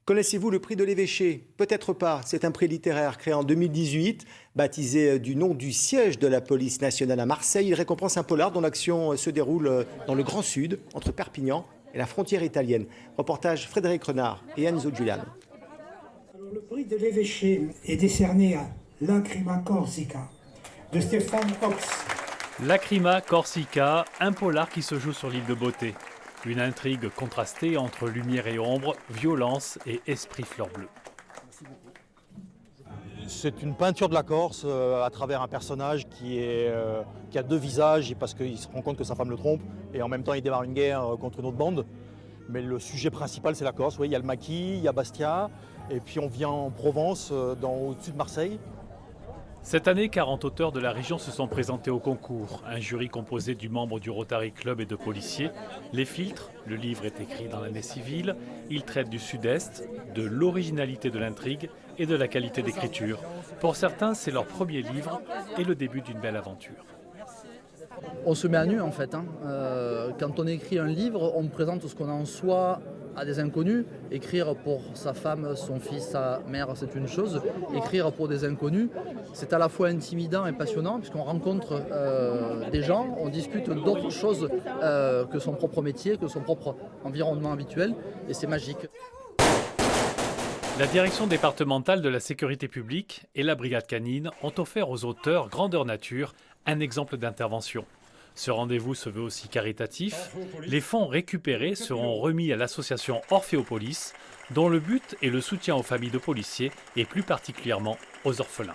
Connaissez-vous le prix de l'évêché? Peut-être pas. C'est un prix littéraire créé en 2018, baptisé du nom du siège de la police nationale à Marseille. Il récompense un polar dont l'action se déroule dans le Grand Sud, entre Perpignan et la frontière italienne. Reportage Frédéric Renard et Enzo Giuliano. Alors, le prix de l'évêché est décerné à Lacrima Corsica de Stéphane Ox. Lacrima Corsica, un polar qui se joue sur l'île de Beauté. Une intrigue contrastée entre lumière et ombre, violence et esprit fleur bleue. C'est une peinture de la Corse à travers un personnage qui a deux visages parce qu'il se rend compte que sa femme le trompe et en même temps il démarre une guerre contre une autre bande. Mais le sujet principal c'est la Corse. Oui, il y a le maquis, il y a Bastia et puis on vient en Provence, au-dessus de Marseille. Cette année, 40 auteurs de la région se sont présentés au concours. Un jury composé du membre du Rotary Club et de policiers les filtre. Le livre est écrit dans l'année civile. Il traite du Sud-Est, de l'originalité de l'intrigue et de la qualité d'écriture. Pour certains, c'est leur premier livre et le début d'une belle aventure. On se met à nu en fait. Quand on écrit un livre, on présente ce qu'on a en soi à des inconnus. Écrire pour sa femme, son fils, sa mère, c'est une chose. Écrire pour des inconnus, c'est à la fois intimidant et passionnant puisqu'on rencontre des gens, on discute d'autres choses que son propre métier, que son propre environnement habituel et c'est magique. La direction départementale de la sécurité publique et la brigade canine ont offert aux auteurs grandeur nature un exemple d'intervention. Ce rendez-vous se veut aussi caritatif. Les fonds récupérés seront remis à l'association Orphéopolis, dont le but est le soutien aux familles de policiers et plus particulièrement aux orphelins.